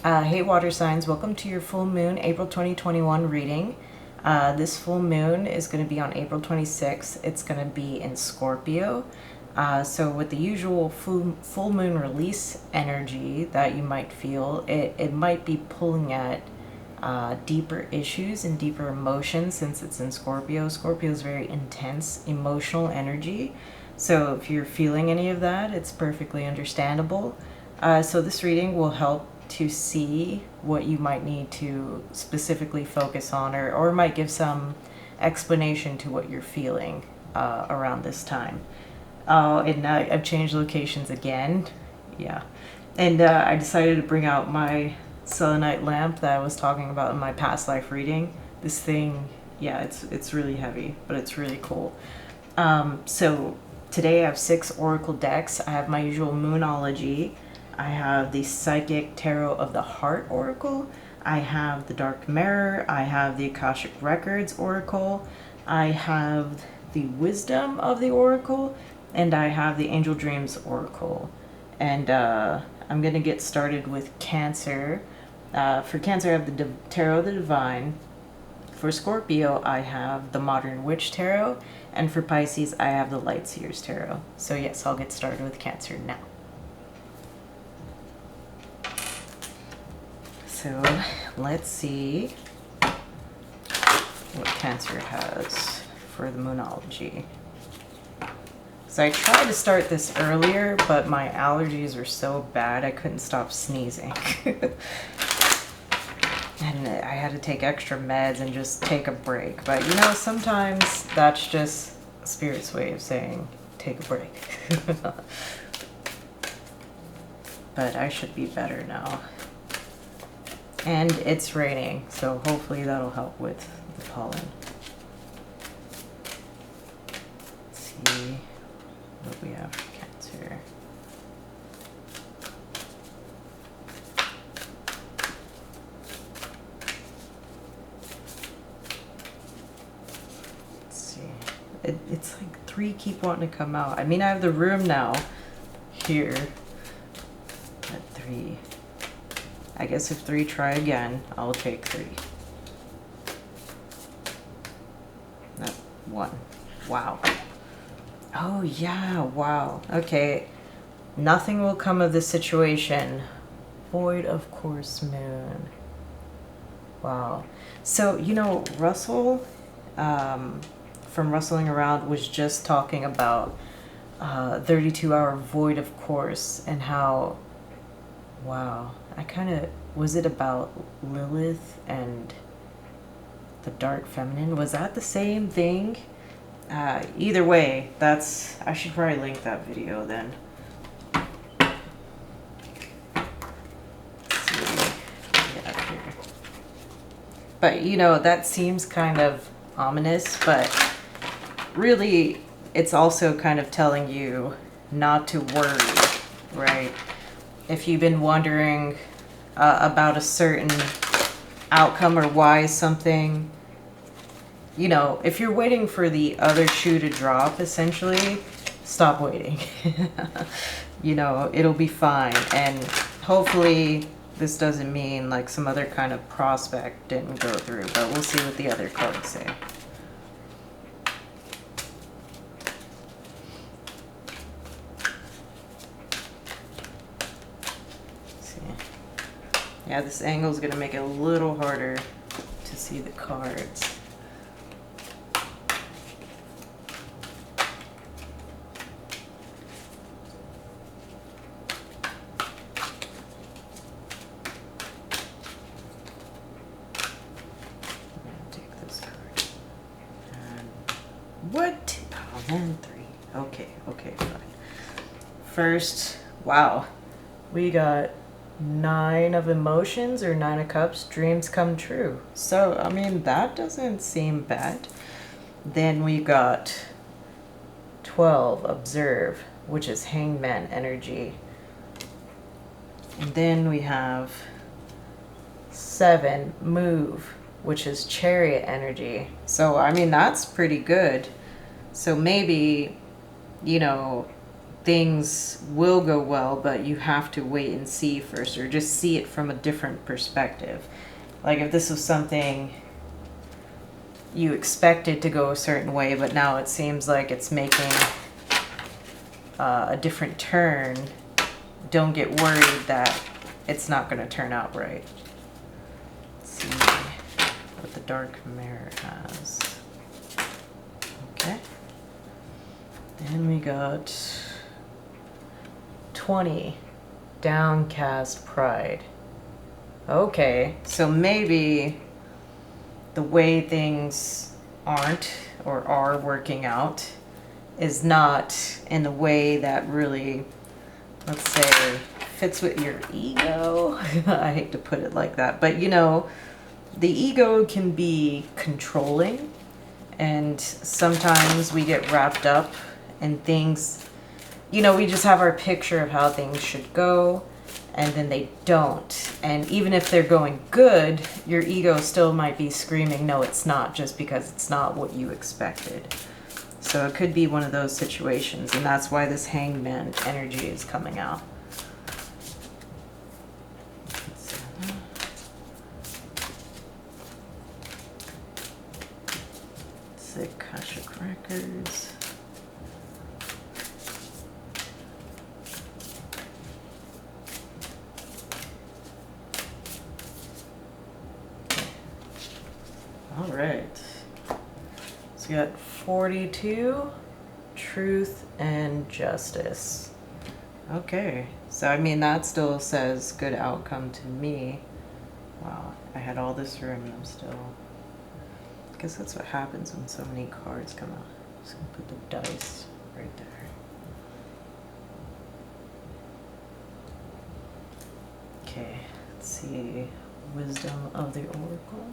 Hey water signs, welcome to your full moon April 2021 reading. This full moon is going to be on April 26th. It's going to be in Scorpio. So with the usual full moon release energy that you might feel, it might be pulling at deeper issues and deeper emotions since it's in Scorpio. Scorpio is very intense emotional energy. So if you're feeling any of that, it's perfectly understandable. So this reading will help to see what you might need to specifically focus on, or might give some explanation to what you're feeling around this time. And I've changed locations again. Yeah. And I decided to bring out my selenite lamp that I was talking about in my past life reading. This thing, yeah, it's really heavy, but it's really cool. So today I have 6 oracle decks. I have my usual Moonology. I have the Psychic Tarot of the Heart Oracle. I have the Dark Mirror. I have the Akashic Records Oracle. I have the Wisdom of the Oracle. And I have the Angel Dreams Oracle. And I'm going to get started with Cancer. For Cancer, I have the Tarot of the Divine. For Scorpio, I have the Modern Witch Tarot. And for Pisces, I have the Light Seers Tarot. So yes, I'll get started with Cancer now. So let's see what Cancer has for the Moonology. So I tried to start this earlier, but my allergies are so bad I couldn't stop sneezing. And I had to take extra meds and just take a break. But you know, sometimes that's just Spirit's way of saying take a break. But I should be better now. And it's raining, so hopefully that'll help with the pollen. Let's see what we have for Cancer. Let's see. It's like 3 keep wanting to come out. I mean, I have the room now here at 3. I guess if 3 try again, I'll take 3. No, 1. Wow. Oh yeah, wow. Okay. Nothing will come of this situation. Void of course moon. Wow. So, you know, Russell, from Rustling Around, was just talking about 32-hour void of course, and how, wow. I kind of, was it about Lilith and the dark feminine? Was that the same thing? Either way, I should probably link that video then. Let's see. Yeah, here. But you know, that seems kind of ominous, but really it's also kind of telling you not to worry, right? If you've been wondering about a certain outcome or why something, you know, if you're waiting for the other shoe to drop, essentially, stop waiting. You know, it'll be fine. And hopefully this doesn't mean like some other kind of prospect didn't go through, but we'll see what the other cards say. Yeah, this angle is going to make it a little harder to see the cards. I'm going to take this card. And what? Oh, man, 3. Okay, fine. First, wow. We got 9 of emotions, or 9 of cups, dreams come true. So, I mean, that doesn't seem bad. Then we got 12, observe, which is hangman energy. And then we have 7, move, which is chariot energy. So, I mean, that's pretty good. So maybe, you know, things will go well, but you have to wait and see first, or just see it from a different perspective. Like if this was something you expected to go a certain way, but now it seems like it's making a different turn, don't get worried that it's not going to turn out right. Let's see what the dark mirror has. Okay. And we got 20, downcast pride. Okay, so maybe the way things aren't or are working out is not in the way that really, let's say, fits with your ego. I hate to put it like that, but you know, the ego can be controlling, and sometimes we get wrapped up in things, you know, we just have our picture of how things should go, and then they don't. And even if they're going good, your ego still might be screaming, no, it's not, just because it's not what you expected. So it could be one of those situations, and that's why this hangman energy is coming out. Akashic Records. All right. So we got 42, truth and justice. Okay. So, I mean, that still says good outcome to me. Wow. I had all this room and I'm still... I guess that's what happens when so many cards come out. Just gonna put the dice right there. Okay, let's see. Wisdom of the Oracle.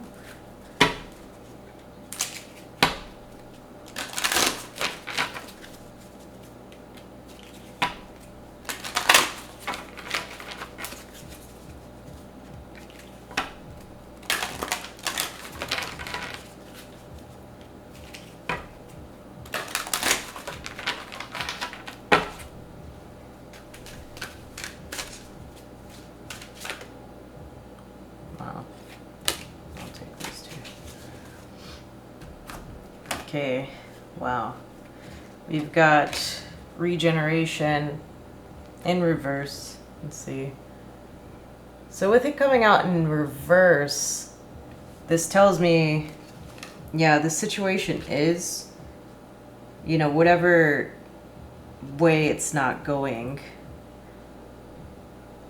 Okay, wow. We've got regeneration in reverse. Let's see. So with it coming out in reverse, this tells me, yeah, the situation is, you know, whatever way it's not going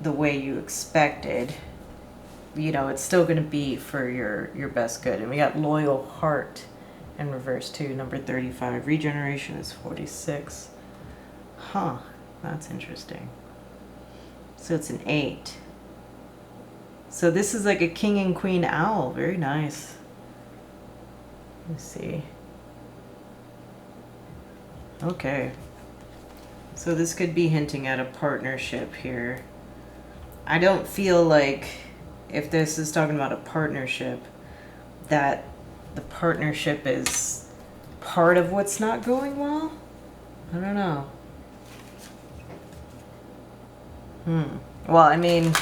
the way you expected, you know, it's still going to be for your best good. And we got loyal heart in reverse too, number 35. Regeneration is 46. Huh, that's interesting. So it's an 8. So this is like a king and queen owl. Very nice. Let's see. Okay. So this could be hinting at a partnership here. I don't feel like, if this is talking about a partnership, that the partnership is part of what's not going well. I don't know. Well, I mean,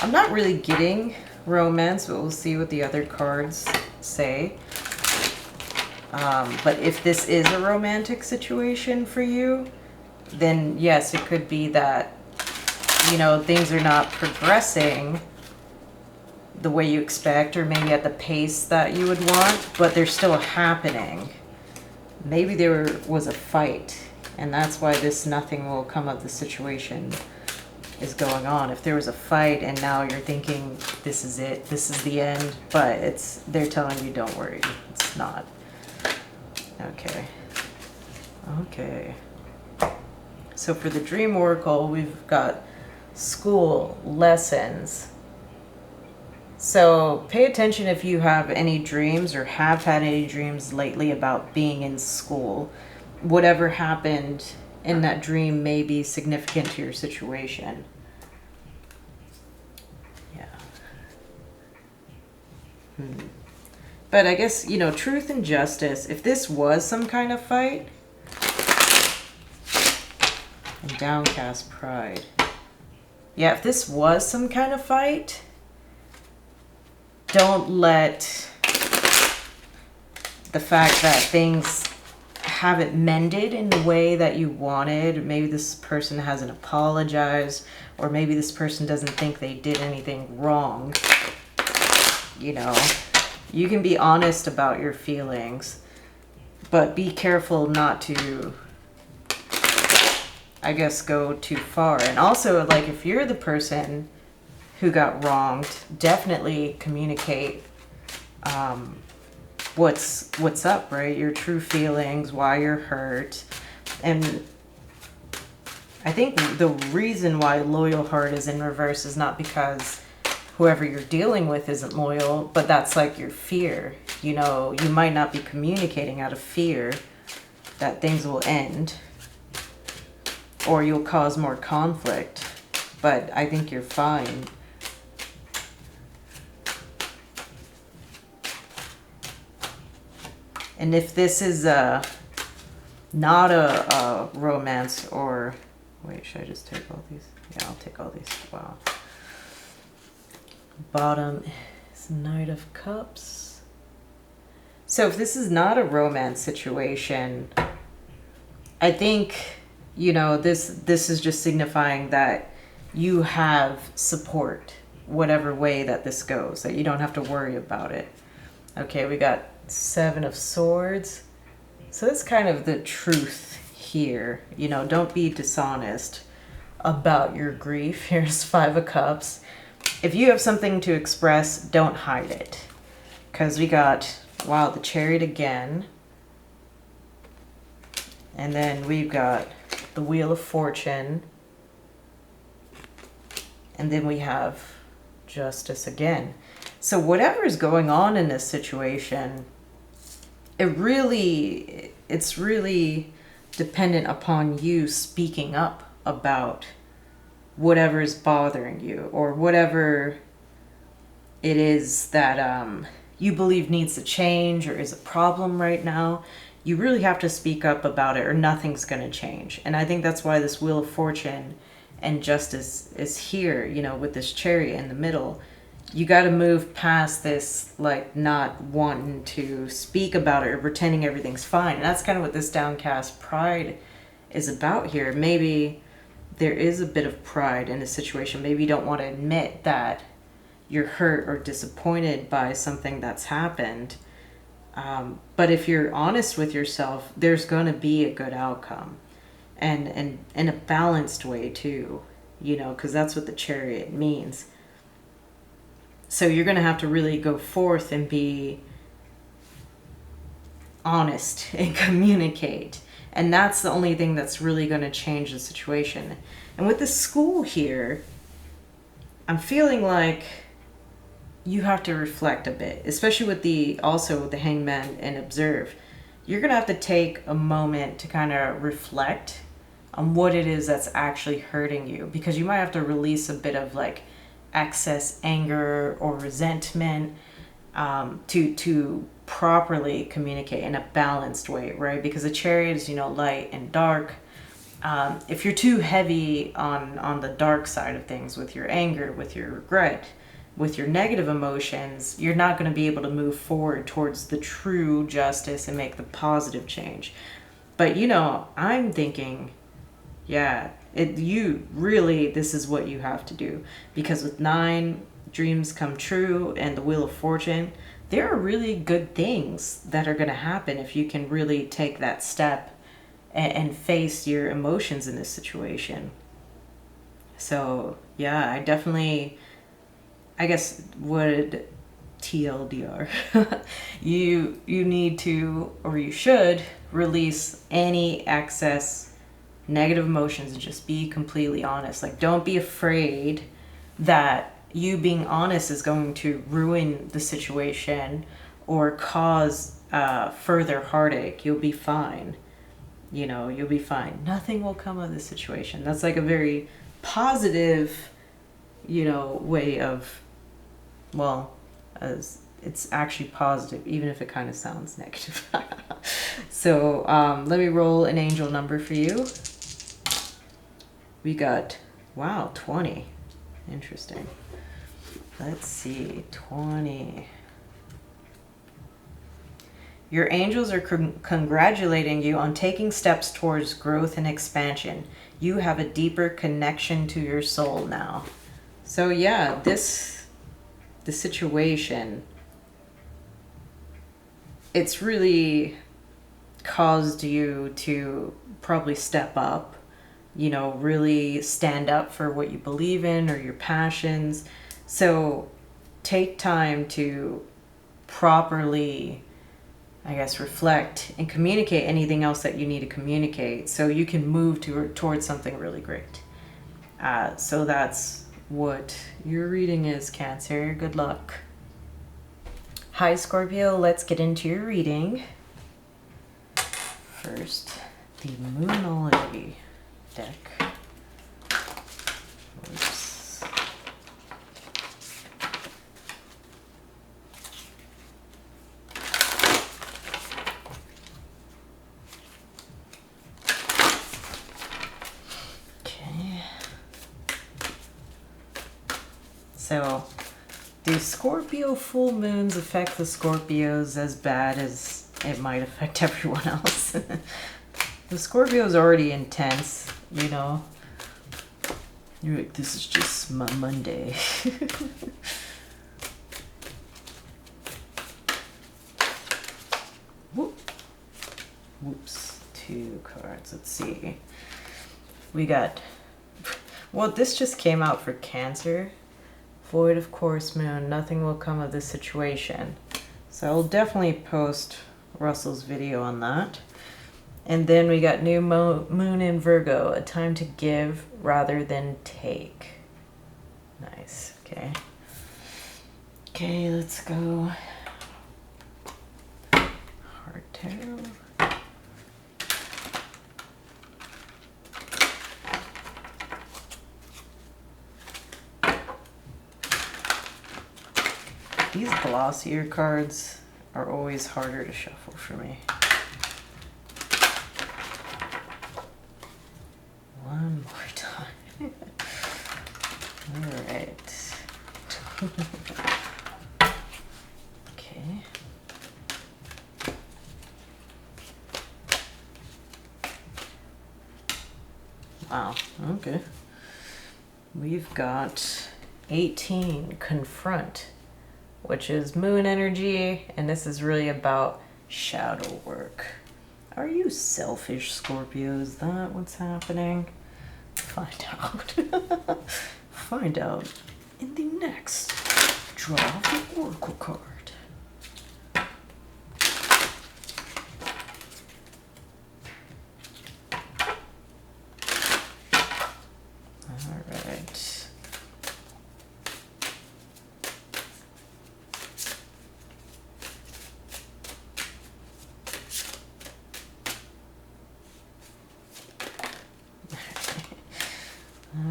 I'm not really getting romance, but we'll see what the other cards say. But if this is a romantic situation for you, then yes, it could be that, you know, things are not progressing the way you expect, or maybe at the pace that you would want, but they're still happening. Maybe there was a fight, and that's why this nothing will come of the situation is going on. If there was a fight and now you're thinking this is it, this is the end, but they're telling you don't worry, it's not. Okay. So for the Dream Oracle, we've got school, lessons. So pay attention if you have any dreams or have had any dreams lately about being in school. Whatever happened in that dream may be significant to your situation. Yeah. But I guess, you know, truth and justice, if this was some kind of fight, Downcast pride. Yeah, if this was some kind of fight, don't let the fact that things haven't mended in the way that you wanted, maybe this person hasn't apologized, or maybe this person doesn't think they did anything wrong. You know, you can be honest about your feelings, but be careful not to, I guess, go too far. And also, like, if you're the person who got wronged, definitely communicate what's up, right? Your true feelings, why you're hurt. And I think the reason why loyal heart is in reverse is not because whoever you're dealing with isn't loyal, but that's like your fear. You know, you might not be communicating out of fear that things will end, or you'll cause more conflict, but I think you're fine. And if this is not a romance, or wait, should I just take all these? Yeah, I'll take all these. Wow. Bottom is Knight of Cups. So if this is not a romance situation, I think, you know, this is just signifying that you have support, whatever way that this goes, that you don't have to worry about it. Okay, we got Seven of Swords. So that's kind of the truth here. You know, don't be dishonest about your grief. Here's Five of Cups. If you have something to express, don't hide it. Because we got, wow, the Chariot again. And then we've got the Wheel of Fortune. And then we have Justice again. So whatever is going on in this situation, it's really dependent upon you speaking up about whatever is bothering you, or whatever it is that you believe needs to change or is a problem right now. You really have to speak up about it, or nothing's going to change. And I think that's why this Wheel of Fortune and Justice is here, you know, with this Chariot in the middle. You got to move past this, like, not wanting to speak about it or pretending everything's fine. And that's kind of what this downcast pride is about here. Maybe there is a bit of pride in a situation. Maybe you don't want to admit that you're hurt or disappointed by something that's happened. But if you're honest with yourself, there's going to be a good outcome. And in a balanced way too, you know, because that's what the Chariot means. So you're going to have to really go forth and be honest and communicate. And that's the only thing that's really going to change the situation. And with the school here, I'm feeling like you have to reflect a bit, especially with the Hangman and Observe. You're going to have to take a moment to kind of reflect on what it is that's actually hurting you, because you might have to release a bit of like excess anger or resentment to properly communicate in a balanced way, right? Because the Chariot is, you know, light and dark. If you're too heavy on the dark side of things with your anger, with your regret, with your negative emotions, you're not going to be able to move forward towards the true justice and make the positive change. But, you know, I'm thinking, yeah, this is what you have to do. Because with 9 dreams come true and the Wheel of Fortune, there are really good things that are going to happen if you can really take that step and face your emotions in this situation. So, yeah, I guess would TLDR, you need to, or you should, release any excess negative emotions and just be completely honest. Like, don't be afraid that you being honest is going to ruin the situation or cause further heartache. You'll be fine. You know, you'll be fine. Nothing will come of this situation. That's like a very positive, you know, way of, well, as it's actually positive, even if it kind of sounds negative. So let me roll an angel number for you. We got, wow, 20. Interesting. Let's see, 20. Your angels are congratulating you on taking steps towards growth and expansion. You have a deeper connection to your soul now. So yeah, the situation, it's really caused you to probably step up, you know, really stand up for what you believe in or your passions. So take time to properly, I guess, reflect and communicate anything else that you need to communicate so you can move towards something really great. So that's what your reading is, Cancer. Good luck. Hi, Scorpio. Let's get into your reading. First, the Moonology deck. Oops. So, do Scorpio full moons affect the Scorpios as bad as it might affect everyone else? The Scorpio is already intense, you know. You're like, this is just my Monday. Whoops. 2 cards. Let's see. We got... Well, this just came out for Cancer. Void of course, moon. Nothing will come of this situation. So I'll definitely post Russell's video on that. And then we got new moon in Virgo. A time to give rather than take. Nice. Okay. Okay, let's go. Heart Tarot. These glossier cards are always harder to shuffle for me. One more time. All right. Okay. Wow, okay. We've got 18, confront, which is moon energy, and this is really about shadow work. Are you selfish, Scorpio? Is that what's happening? Find out. Find out in the next draw of the Oracle card.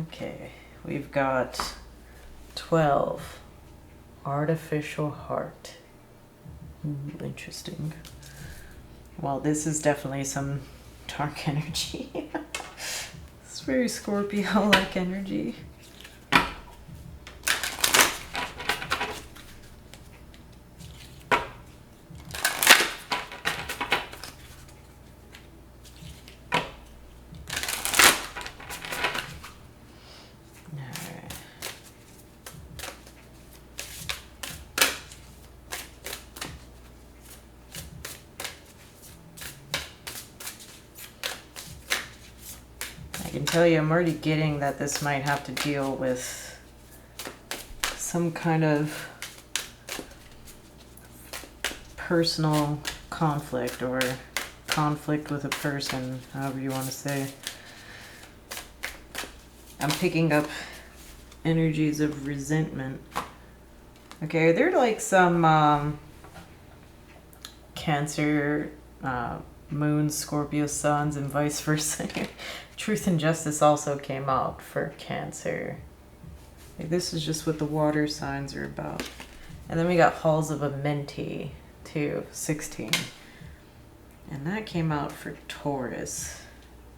Okay, we've got 12, artificial heart. Interesting. Well, this is definitely some dark energy. It's very Scorpio-like energy. I can tell you, I'm already getting that this might have to deal with some kind of personal conflict or conflict with a person, however you want to say. I'm picking up energies of resentment. Okay, are there like some Cancer, Moon, Scorpio, Suns, and vice versa? Truth and Justice also came out for Cancer. Like, this is just what the water signs are about. And then we got Halls of Amenti, too, 16. And that came out for Taurus.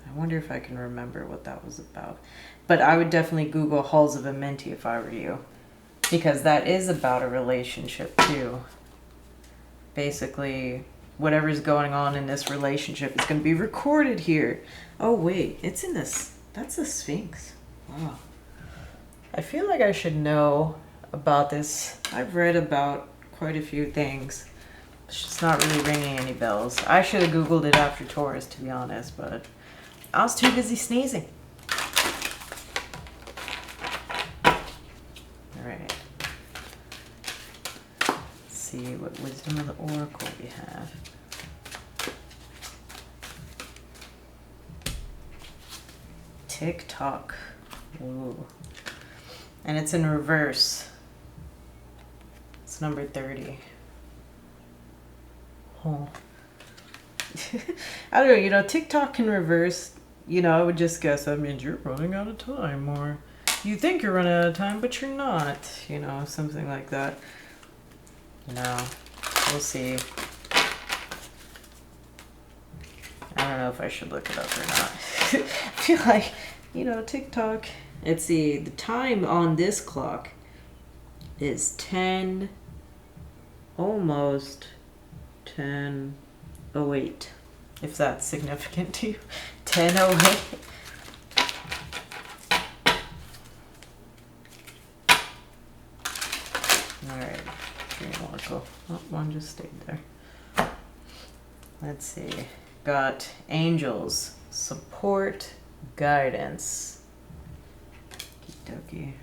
I wonder if I can remember what that was about. But I would definitely Google Halls of Amenti if I were you. Because that is about a relationship too. Basically, whatever's going on in this relationship is going to be recorded here. Oh wait, it's in this. That's the Sphinx. Wow. I feel like I should know about this. I've read about quite a few things. It's just not really ringing any bells. I should have Googled it after Taurus, to be honest, but I was too busy sneezing. Alright. Let's see what wisdom of the oracle we have. Tick-tock. Ooh. And it's in reverse. It's number 30. Oh. I don't know, you know, TikTok in reverse, you know, I would just guess that means you're running out of time, or you think you're running out of time, but you're not, you know, something like that. No, we'll see. I don't know if I should look it up or not. I feel like, you know, TikTok. Let's see, the time on this clock is 10, almost 10:08, if that's significant to you. 10:08. Alright, dream oracle. Oh, one just stayed there. Let's see. Got angels, support, guidance. Okie.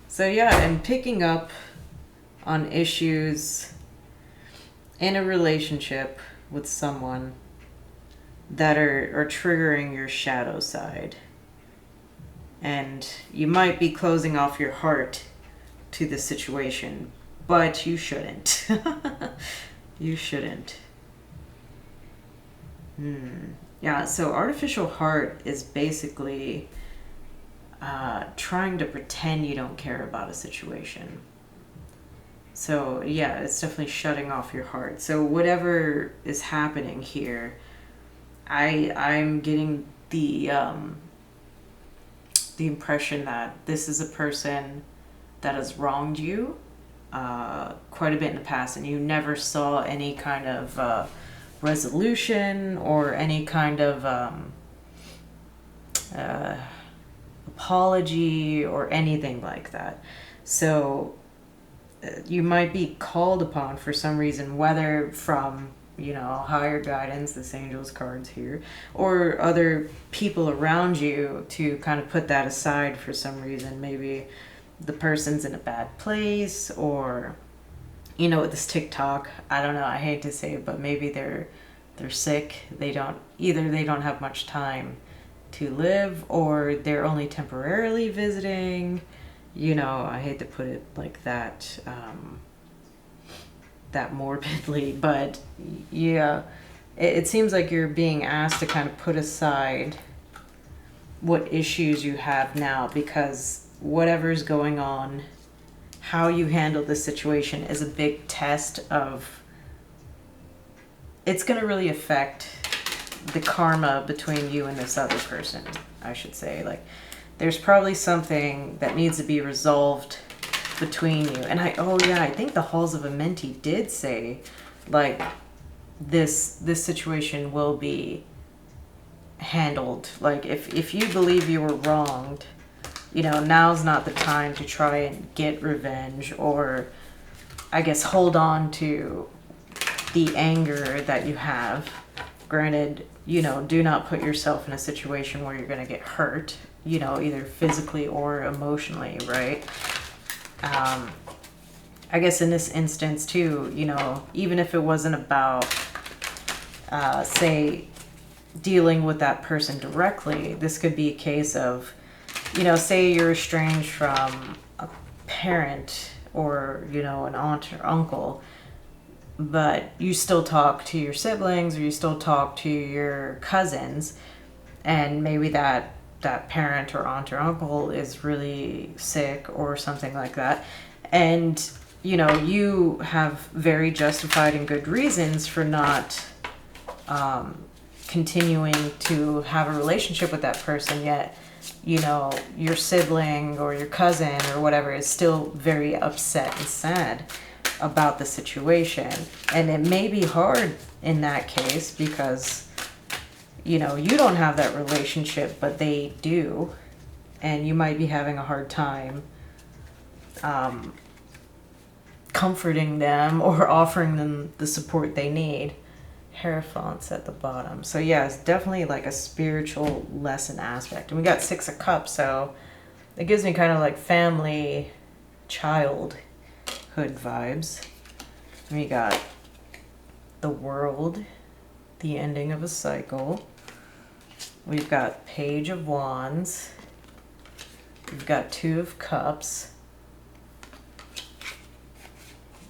So yeah, and picking up on issues in a relationship with someone that are triggering your shadow side. And you might be closing off your heart to the situation, but you shouldn't. You shouldn't. Yeah, so artificial heart is basically trying to pretend you don't care about a situation. So yeah, it's definitely shutting off your heart. So whatever is happening here, I'm getting the impression that this is a person that has wronged you quite a bit in the past, and you never saw any kind of resolution or any kind of apology or anything like that. So you might be called upon for some reason, whether from, you know, higher guidance, this angel's cards here, or other people around you, to kind of put that aside for some reason. Maybe the person's in a bad place, or, you know, with this TikTok, I don't know, I hate to say it, but maybe they're sick. They don't have much time to live, or they're only temporarily visiting. You know, I hate to put it like that, that morbidly, but yeah, it seems like you're being asked to kind of put aside what issues you have now, because whatever's going on, how you handle the situation is a big test of, it's going to really affect the karma between you and this other person, I should say. Like, there's probably something that needs to be resolved between you. And I think the Halls of Amenti did say, like, this situation will be handled. Like, if you believe you were wronged, you know, now's not the time to try and get revenge, or I guess hold on to the anger that you have. Granted, you know, do not put yourself in a situation where you're going to get hurt, you know, either physically or emotionally, right? I guess in this instance too, you know, even if it wasn't about, say, dealing with that person directly, this could be a case of, you know, say you're estranged from a parent, or, you know, an aunt or uncle, but you still talk to your siblings, or you still talk to your cousins, and maybe that parent or aunt or uncle is really sick or something like that, and, you know, you have very justified and good reasons for not continuing to have a relationship with that person, yet, you know, your sibling or your cousin or whatever is still very upset and sad about the situation. And it may be hard in that case because, you know, you don't have that relationship, but they do. And you might be having a hard time comforting them or offering them the support they need. Hierophants at the bottom. So yeah, it's definitely like a spiritual lesson aspect. And we got Six of Cups, so it gives me kind of like family, childhood vibes. And we got the World, the ending of a cycle. We've got Page of Wands. We've got Two of Cups.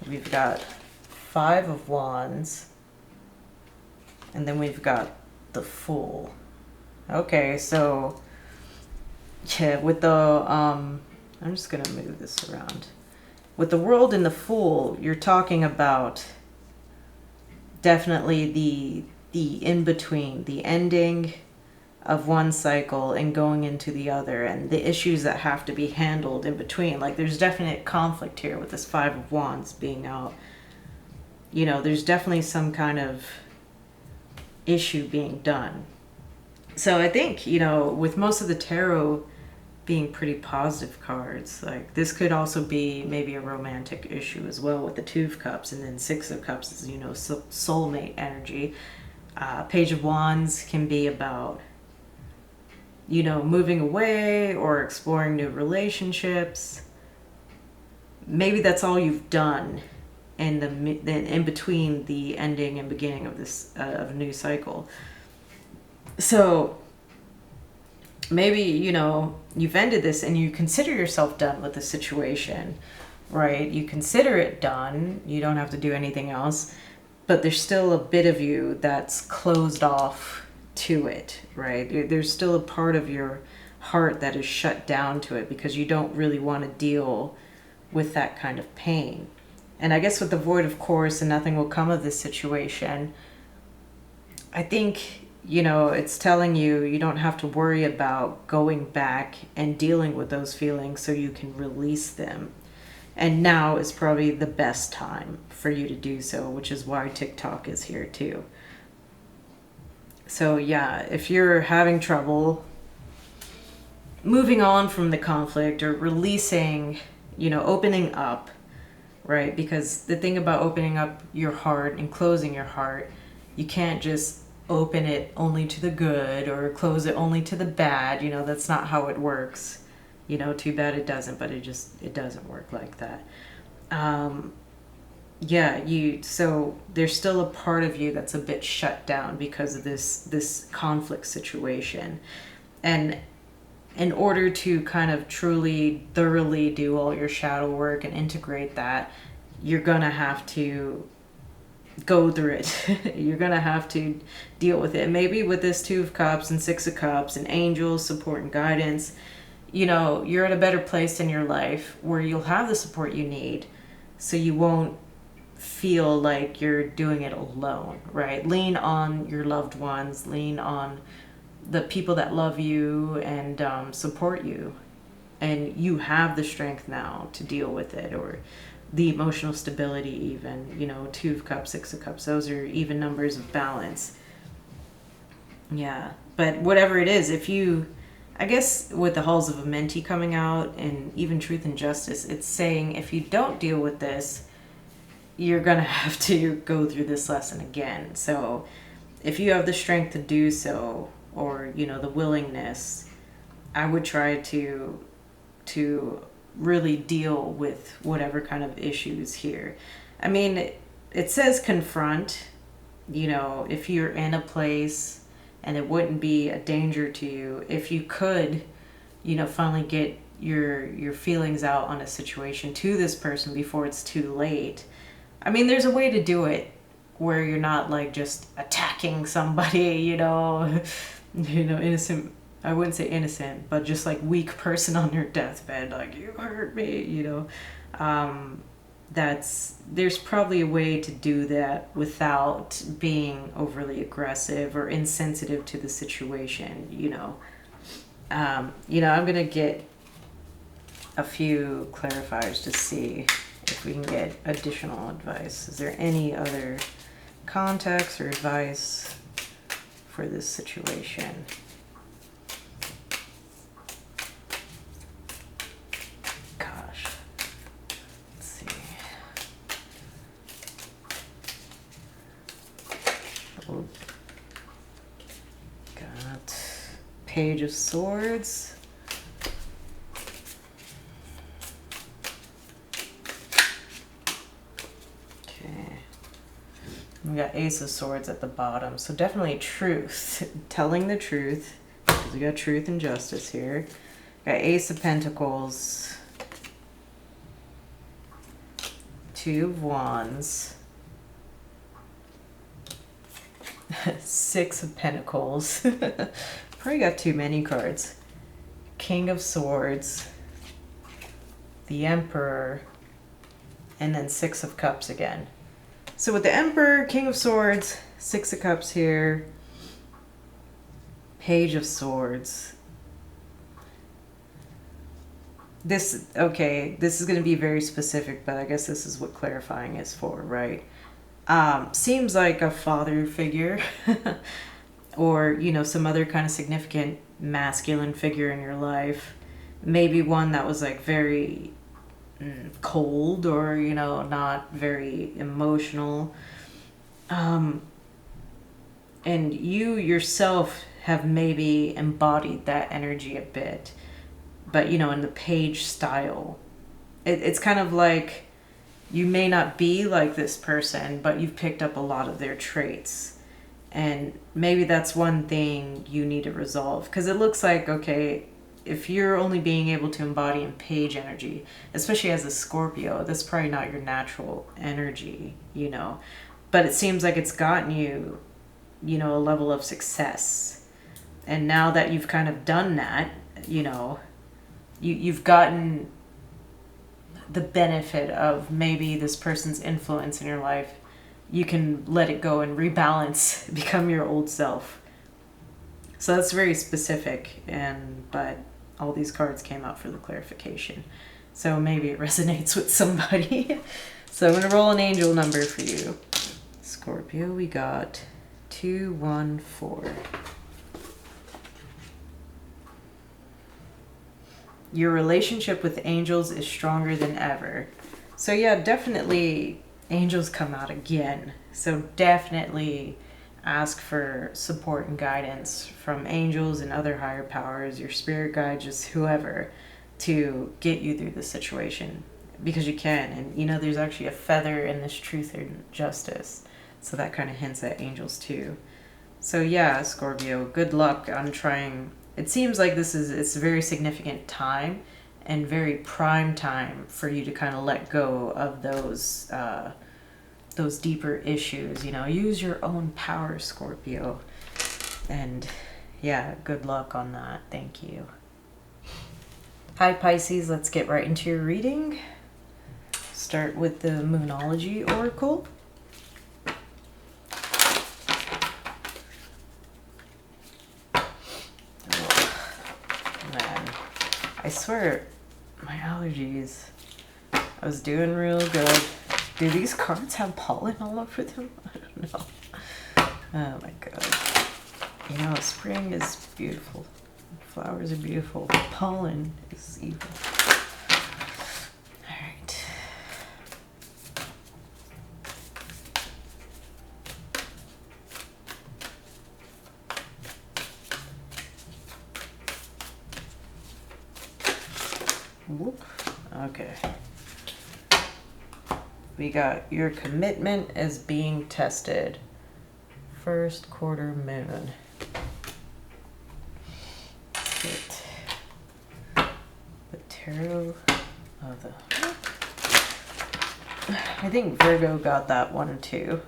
We've got Five of Wands. And then we've got the Fool. Okay, so yeah, with the I'm just gonna move this around. With the World and the Fool, you're talking about definitely the in-between, the ending of one cycle and going into the other, and the issues that have to be handled in between. Like, there's definite conflict here with this Five of Wands being out. You know, there's definitely some kind of issue being done. So I think, you know, with most of the tarot being pretty positive cards, like this could also be maybe a romantic issue as well with the Two of Cups, and then Six of Cups is, you know, soulmate energy. Page of Wands can be about, you know, moving away or exploring new relationships. Maybe that's all you've done in between the ending and beginning of this of a new cycle. So maybe, you know, you've ended this and you consider yourself done with the situation, right? You consider it done. You don't have to do anything else, but there's still a bit of you that's closed off to it, right? There's still a part of your heart that is shut down to it because you don't really want to deal with that kind of pain. And I guess with the Void of Course and nothing will come of this situation, I think, you know, it's telling you you don't have to worry about going back and dealing with those feelings so you can release them. And now is probably the best time for you to do so, which is why TikTok is here too. So yeah, if you're having trouble moving on from the conflict or releasing, you know, opening up, right? Because the thing about opening up your heart and closing your heart, you can't just open it only to the good or close it only to the bad. You know, that's not how it works. You know, too bad it doesn't, but it doesn't work like that. So there's still a part of you that's a bit shut down because of this conflict situation. And in order to kind of truly, thoroughly do all your shadow work and integrate that, you're going to have to go through it. You're going to have to deal with it. Maybe with this Two of Cups and Six of Cups and angels, support and guidance, you know, you're at a better place in your life where you'll have the support you need so you won't feel like you're doing it alone, right? Lean on your loved ones, lean on the people that love you and support you, and you have the strength now to deal with it, or the emotional stability even, you know, Two of Cups, Six of Cups, those are even numbers of balance. Yeah, but whatever it is, if you, I guess with the Halls of Amenti coming out and even Truth and Justice, it's saying if you don't deal with this, you're gonna have to go through this lesson again. So if you have the strength to do so, or, you know, the willingness, I would try to really deal with whatever kind of issues here. I mean, it says confront, you know, if you're in a place and it wouldn't be a danger to you, if you could, you know, finally get your feelings out on a situation to this person before it's too late. I mean, there's a way to do it where you're not like just attacking somebody, you know, innocent, I wouldn't say innocent, but just like weak person on your deathbed, like, you hurt me, you know. there's probably a way to do that without being overly aggressive or insensitive to the situation, you know. I'm going to get a few clarifiers to see if we can get additional advice. Is there any other context or advice for this situation? Gosh. Let's see. Oh. Got Page of Swords. We got Ace of Swords at the bottom. So definitely truth. Telling the truth. Because we got truth and justice here. Got Ace of Pentacles. Two of Wands. Six of Pentacles. Probably got too many cards. King of Swords. The Emperor. And then Six of Cups again. So with the Emperor, King of Swords, Six of Cups here, Page of Swords. This is going to be very specific, but I guess this is what clarifying is for, right? Seems like a father figure or, some other kind of significant masculine figure in your life. Maybe one that was like very cold or not very emotional, and you yourself have maybe embodied that energy a bit, but in the page style, it's kind of like you may not be like this person, but you've picked up a lot of their traits, and maybe that's one thing you need to resolve, because it looks like, okay, if you're only being able to embody in page energy, especially as a Scorpio, that's probably not your natural energy, but it seems like it's gotten you, a level of success. And now that you've kind of done that, you've gotten the benefit of maybe this person's influence in your life. You can let it go and rebalance, become your old self. So that's very specific, but all these cards came out for the clarification. So maybe it resonates with somebody. So I'm going to roll an angel number for you. Scorpio, we got 214. Your relationship with angels is stronger than ever. So yeah, definitely angels come out again. So definitely ask for support and guidance from angels and other higher powers, your spirit guide, just whoever, to get you through the situation, because you can. And there's actually a feather in this truth and justice, so that kind of hints at angels too. So yeah, Scorpio, good luck on trying. It seems like it's a very significant time and very prime time for you to kind of let go of those deeper issues. Use your own power, Scorpio. And yeah, good luck on that. Thank you. Hi Pisces, let's get right into your reading. Start with the Moonology Oracle. Oh, man, I swear my allergies, I was doing real good. Do these cards have pollen all over them? I don't know. Oh my god. Spring is beautiful. Flowers are beautiful. Pollen is evil. Alright. Whoop. Okay. We got your commitment is being tested. First quarter moon. Get the tarot of the... I think Virgo got that one too.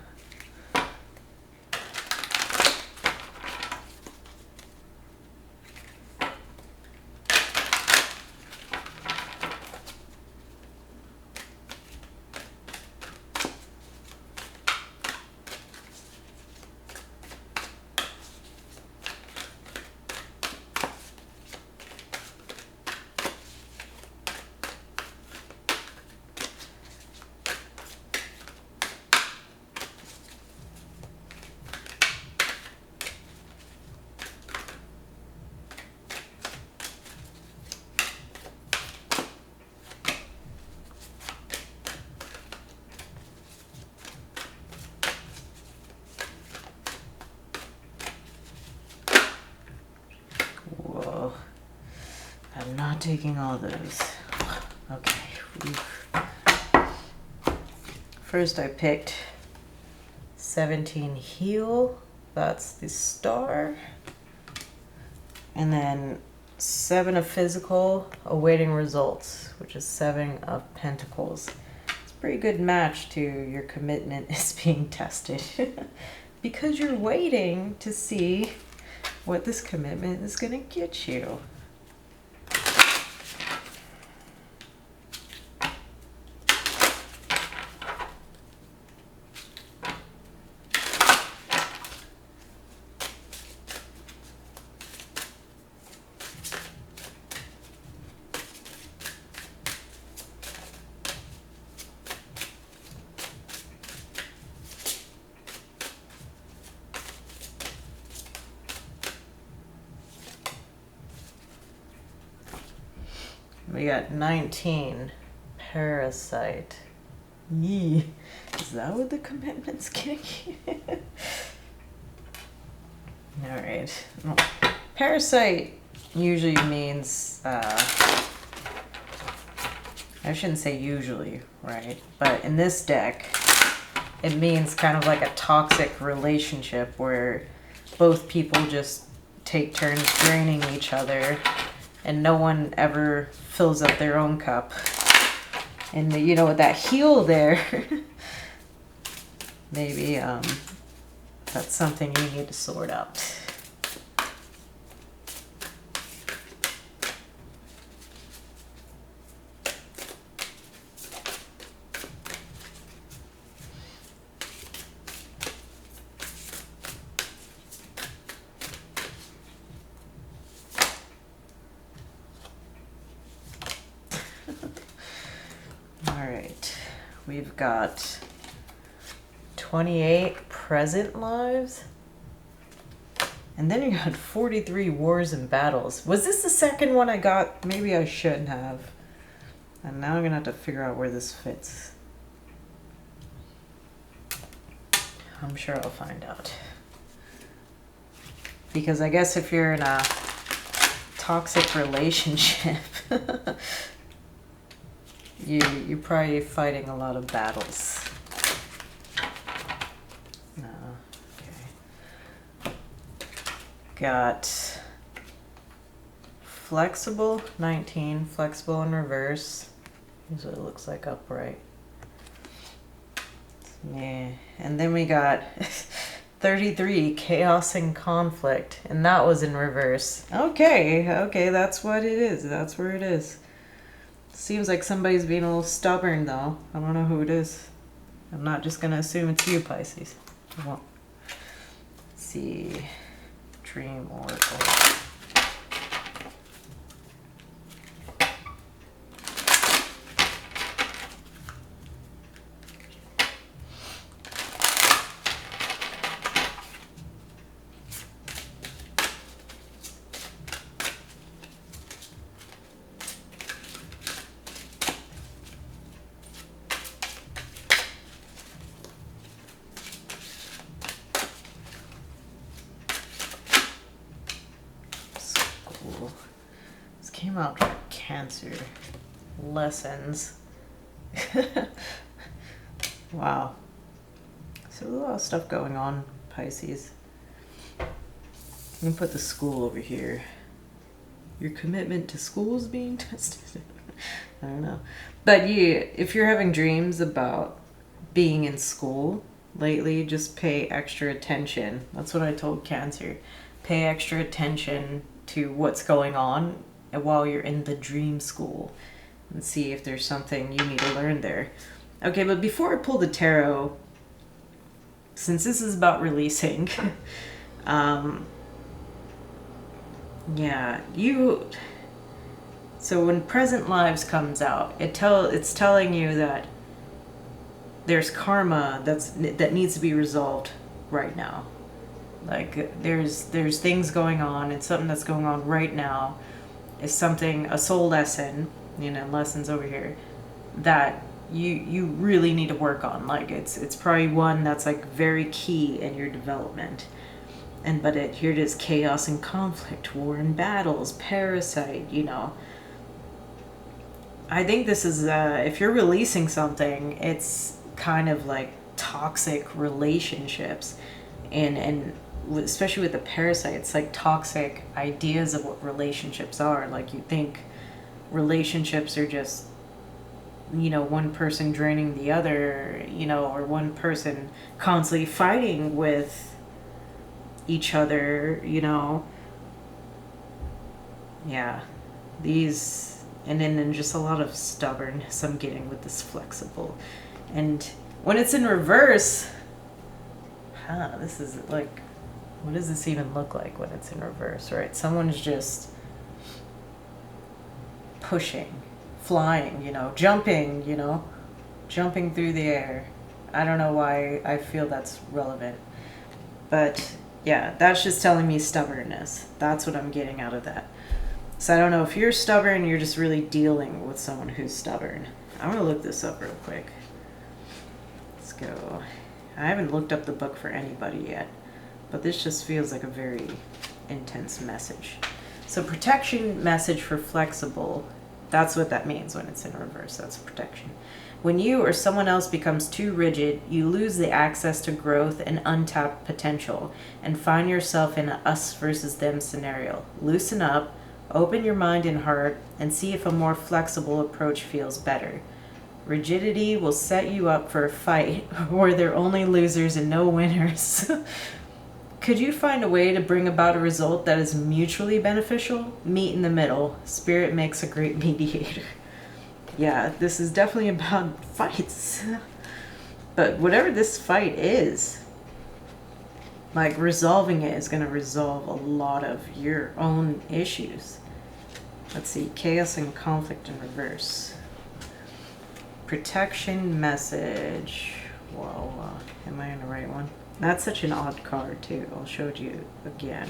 taking all those. Okay. First I picked 17 heal. That's the star. And then 7 of physical, awaiting results, which is 7 of pentacles. It's a pretty good match to your commitment is being tested. Because you're waiting to see what this commitment is going to get you. We got 19, parasite. Yee. Is that what the commitment's getting you? Alright. Well, parasite usually means, I shouldn't say usually, right? But in this deck, it means kind of like a toxic relationship where both people just take turns draining each other and no one ever fills up their own cup. And you know, with that heel there, maybe that's something you need to sort out. We've got 28 present lives. And then you got 43 wars and battles. Was this the second one I got? Maybe I shouldn't have. And now I'm going to have to figure out where this fits. I'm sure I'll find out. Because I guess if you're in a toxic relationship, you're probably fighting a lot of battles. No, okay. Got flexible, 19, flexible in reverse. Here's what it looks like upright. Yeah, and then we got 33, chaos and conflict, and that was in reverse. Okay, that's what it is. That's where it is. Seems like somebody's being a little stubborn, though. I don't know who it is. I'm not just going to assume it's you, Pisces. I won't. Let's see. Dream Oracle. Out for Cancer lessons. Wow, so a lot of stuff going on, Pisces. I'm gonna put the school over here. Your commitment to school is being tested. I don't know, but if you're having dreams about being in school lately, just pay extra attention. That's what I told Cancer. Pay extra attention to what's going on while you're in the dream school and see if there's something you need to learn there. Okay, but before I pull the tarot, since this is about releasing, yeah, so when Present Lives comes out, it's telling you that there's karma that needs to be resolved right now. Like there's things going on, and something that's going on right now is something, a soul lesson, lessons over here, that you really need to work on. Like it's probably one that's like very key in your development. But here it is: chaos and conflict, war and battles, parasite, I think this is, if you're releasing something, it's kind of like toxic relationships. And especially with the parasite, it's like toxic ideas of what relationships are. Like, you think relationships are just, you know, one person draining the other, you know, or one person constantly fighting with each other, you know. Yeah, these, and then just a lot of stubbornness I'm getting with this flexible. And when it's in reverse, this is like, what does this even look like when it's in reverse, right? Someone's just pushing, flying, you know, jumping through the air. I don't know why I feel that's relevant. But yeah, that's just telling me stubbornness. That's what I'm getting out of that. So I don't know if you're stubborn, you're just really dealing with someone who's stubborn. I'm going to look this up real quick. Let's go. I haven't looked up the book for anybody yet, but this just feels like a very intense message. So protection message for flexible, that's what that means when it's in reverse. That's protection. When you or someone else becomes too rigid, you lose the access to growth and untapped potential and find yourself in an us versus them scenario. Loosen up, open your mind and heart, and see if a more flexible approach feels better. Rigidity will set you up for a fight where there are only losers and no winners. Could you find a way to bring about a result that is mutually beneficial? Meet in the middle. Spirit makes a great mediator. Yeah, this is definitely about fights. But whatever this fight is, like, resolving it is going to resolve a lot of your own issues. Let's see, chaos and conflict in reverse. Protection message. Whoa, am I in the right one? That's such an odd card too. I'll show it you again.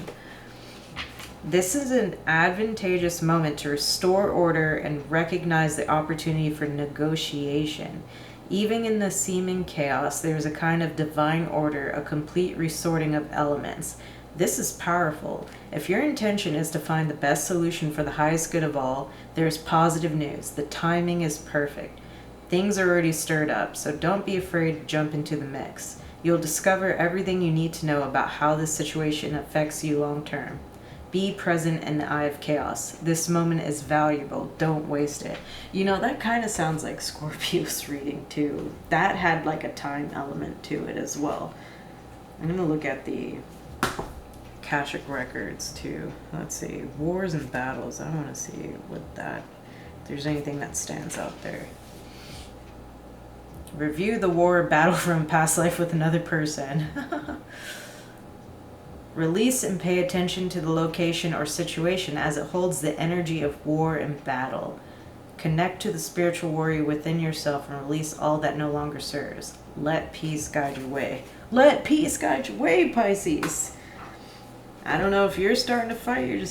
This is an advantageous moment to restore order and recognize the opportunity for negotiation. Even in the seeming chaos, there is a kind of divine order, a complete resorting of elements. This is powerful. If your intention is to find the best solution for the highest good of all, there is positive news. The timing is perfect. Things are already stirred up, so don't be afraid to jump into the mix. You'll discover everything you need to know about how this situation affects you long term. Be present in the eye of chaos. This moment is valuable. Don't waste it. You know, that kind of sounds like Scorpio's reading too. That had like a time element to it as well. I'm going to look at the Akashic records too. Let's see. Wars and battles. I want to see what that, if there's anything that stands out there. Review the war or battle from past life with another person. Release and pay attention to the location or situation as it holds the energy of war and battle. Connect to the spiritual warrior within yourself and release all that no longer serves. Let peace guide your way. Let peace guide your way, Pisces. I don't know if you're starting to fight,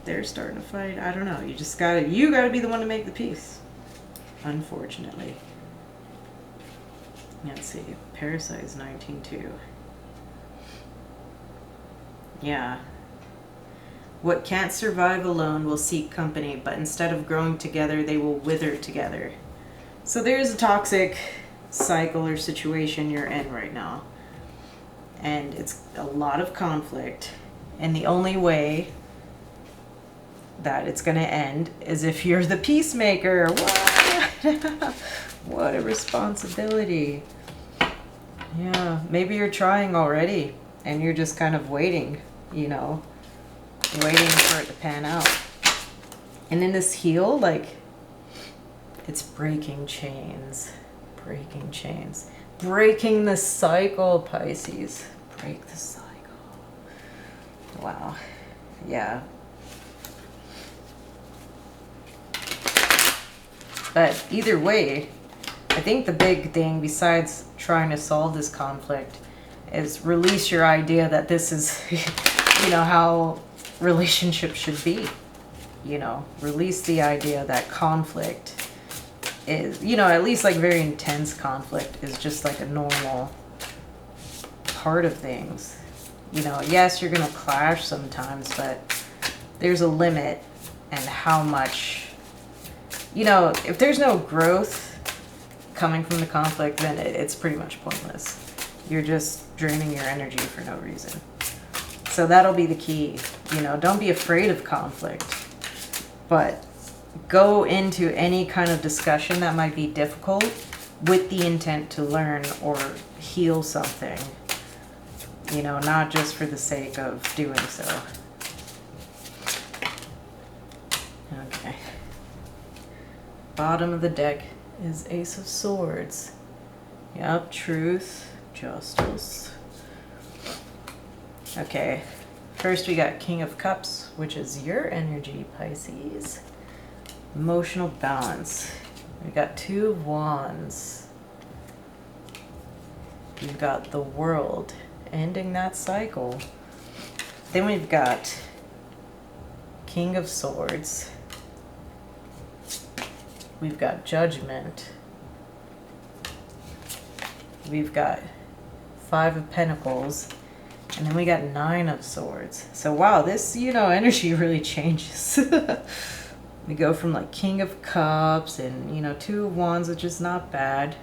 they're starting to fight. I don't know. You gotta be the one to make the peace. Unfortunately. Let's see. Parasite is 19-2. Yeah. What can't survive alone will seek company, but instead of growing together, they will wither together. So there's a toxic cycle or situation you're in right now. And it's a lot of conflict. And the only way that it's going to end is if you're the peacemaker. What? What a responsibility. Yeah, maybe you're trying already and you're just kind of waiting, you know, waiting for it to pan out. And in this heel, like, it's breaking chains, breaking chains, breaking the cycle, Pisces. Break the cycle. Wow. Yeah. But either way, I think the big thing besides trying to solve this conflict is release your idea that this is, you know, how relationships should be. You know, release the idea that conflict is, you know, at least like very intense conflict is just like a normal part of things. You know, yes, you're going to clash sometimes, but there's a limit and how much, you know, if there's no growth coming from the conflict, then it's pretty much pointless. You're just draining your energy for no reason. So that'll be the key. You know, don't be afraid of conflict, but go into any kind of discussion that might be difficult with the intent to learn or heal something. You know, not just for the sake of doing so. Okay. Bottom of the deck is Ace of Swords. Yep, truth, justice. Okay. First we got King of Cups, which is your energy, Pisces. Emotional balance. We got Two of Wands. We've got the World, ending that cycle. Then we've got King of Swords. We've got Judgment. We've got Five of Pentacles. And then we got Nine of Swords. So wow, this, you know, energy really changes. We go from like King of Cups and, you know, Two of Wands, which is not bad.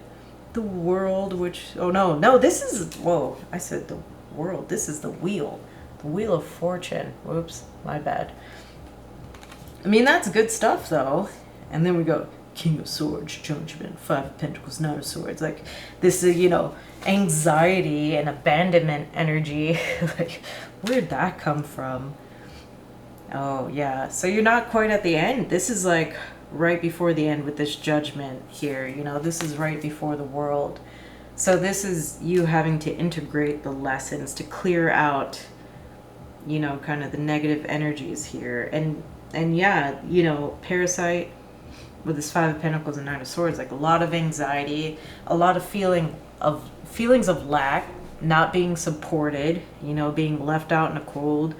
The World, which, oh no, this is, whoa, I said the World. This is the Wheel. The Wheel of Fortune. Whoops, my bad. I mean, that's good stuff though. And then we go King of Swords, Judgment, Five of Pentacles, Nine of Swords. Like, this is, you know, anxiety and abandonment energy. Like, where'd that come from? Oh, yeah. So you're not quite at the end. This is like right before the end with this Judgment here. You know, this is right before the World. So this is you having to integrate the lessons to clear out, you know, kind of the negative energies here. And yeah, you know, Parasite with this Five of Pentacles and Nine of Swords, like a lot of anxiety, a lot of feelings of lack, not being supported, you know, being left out in the cold.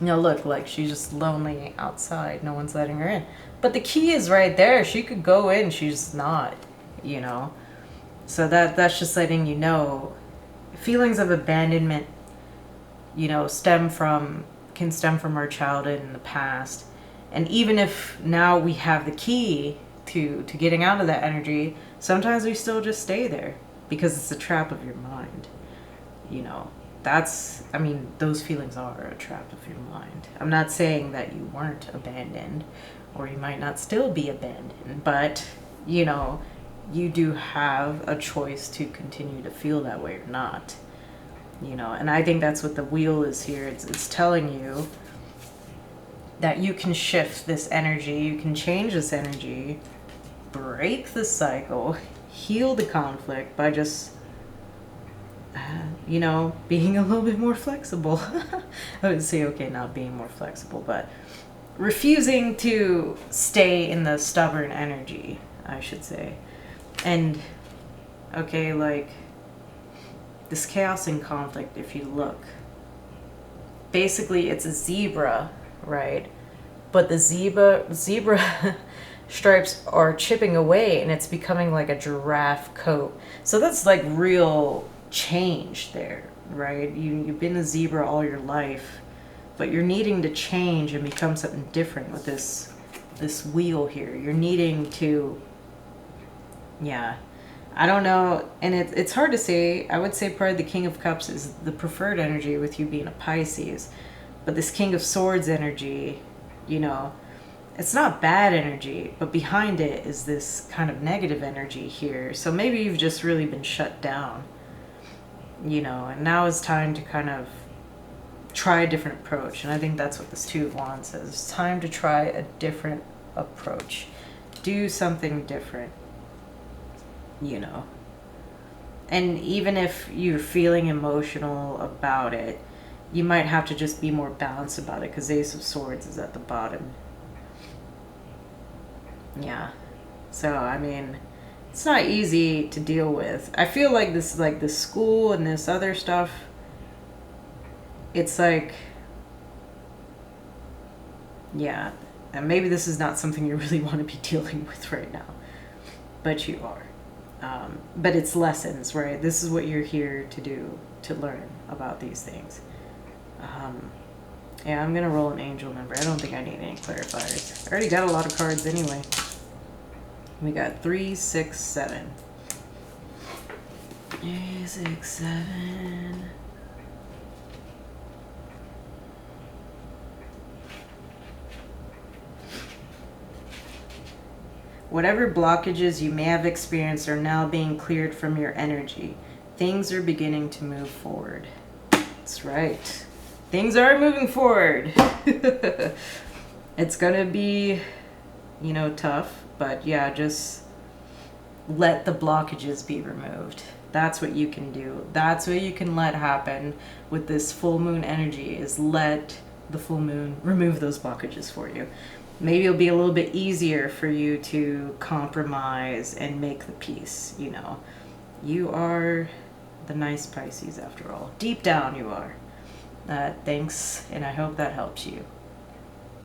You know, look, like she's just lonely outside. No one's letting her in. But the key is right there. She could go in. She's not, you know. So that's just letting you know. Feelings of abandonment, you know, can stem from our childhood in the past. And even if now we have the key to getting out of that energy, sometimes we still just stay there because it's a trap of your mind, you know. That's, I mean, those feelings are a trap of your mind. I'm not saying that you weren't abandoned, or you might not still be abandoned, but, you know, you do have a choice to continue to feel that way or not, you know. And I think that's what the Wheel is here. It's telling you that you can shift this energy, you can change this energy, break the cycle, heal the conflict by just, you know, being a little bit more flexible. I would say, okay, not being more flexible, but refusing to stay in the stubborn energy, I should say. And, okay, like, this chaos and conflict, if you look, basically it's a zebra, right? But the zebra stripes are chipping away and it's becoming like a giraffe coat. So that's like real change there, right? You've been a zebra all your life, but you're needing to change and become something different with this wheel here. You're needing to, yeah, I don't know, and it's hard to say. I would say probably the King of Cups is the preferred energy with you being a Pisces, but this King of Swords energy, you know, it's not bad energy, but behind it is this kind of negative energy here. So maybe you've just really been shut down, you know, and now is time to kind of try a different approach. And I think that's what this Two of Wands says. It's time to try a different approach. Do something different, you know. And even if you're feeling emotional about it, you might have to just be more balanced about it, because Ace of Swords is at the bottom. Yeah. So, I mean, it's not easy to deal with. I feel like this, like the school and this other stuff, it's like, yeah, and maybe this is not something you really want to be dealing with right now, but you are. But it's lessons, right? This is what you're here to do, to learn about these things. Yeah, I'm going to roll an angel number. I don't think I need any clarifiers. I already got a lot of cards anyway. We got 3, 6, 7. 3, 6, 7. Whatever blockages you may have experienced are now being cleared from your energy. Things are beginning to move forward. That's right. Things are moving forward. It's gonna be, you know, tough, but yeah, just let the blockages be removed. That's what you can do. That's what you can let happen with this full moon energy, is let the full moon remove those blockages for you. Maybe it'll be a little bit easier for you to compromise and make the peace, you know. You are the nice Pisces after all. Deep down you are. Thanks, and I hope that helps you.